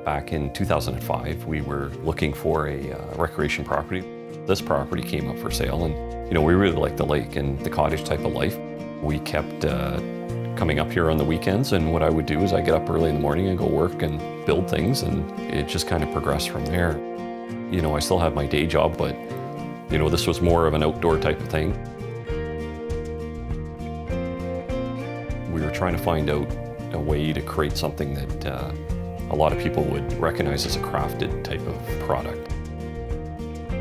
Back in 2005, we were looking for a recreation property. This property came up for sale, and we really liked the lake and the cottage type of life. We kept coming up here on the weekends, and what I would do is I get up early in the morning and go work and build things, and it just kind of progressed from there. I still have my day job, but this was more of an outdoor type of thing. We were trying to find out a way to create something that a lot of people would recognize as a crafted type of product.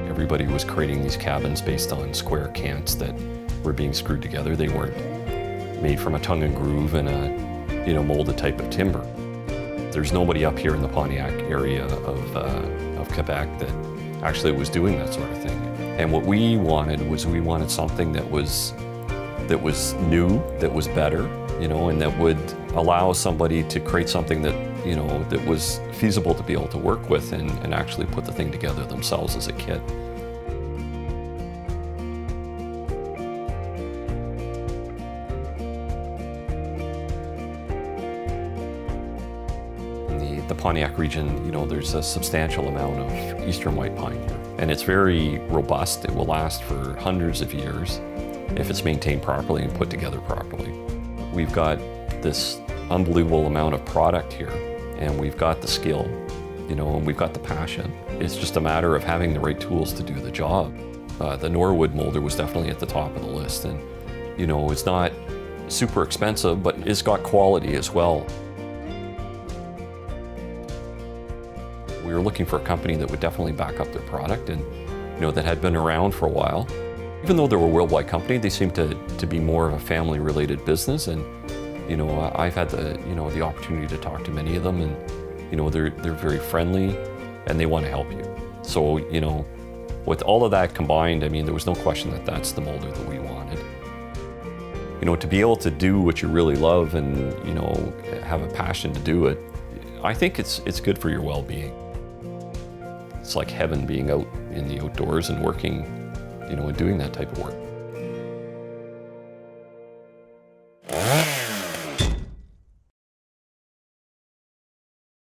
Everybody was creating these cabins based on square cants that were being screwed together. They weren't made from a tongue and groove and a molded type of timber. There's nobody up here in the Pontiac area of Quebec that actually was doing that sort of thing. And what we wanted something that was new, that was better, and that would allow somebody to create something that that was feasible to be able to work with and actually put the thing together themselves as a kit. In the Pontiac region, there's a substantial amount of eastern white pine here, and it's very robust. It will last for hundreds of years if it's maintained properly and put together properly. We've got this unbelievable amount of product here, and we've got the skill, and we've got the passion. It's just a matter of having the right tools to do the job. The Norwood Moulder was definitely at the top of the list, and it's not super expensive, but it's got quality as well. We were looking for a company that would definitely back up their product and that had been around for a while. Even though they were a worldwide company, they seemed to be more of a family-related business, and I've had the opportunity to talk to many of them, and they're very friendly and they want to help you. So with all of that combined, there was no question that that's the molder that we wanted. To be able to do what you really love and have a passion to do it, I think it's good for your well-being. It's like heaven being out in the outdoors and working, and doing that type of work.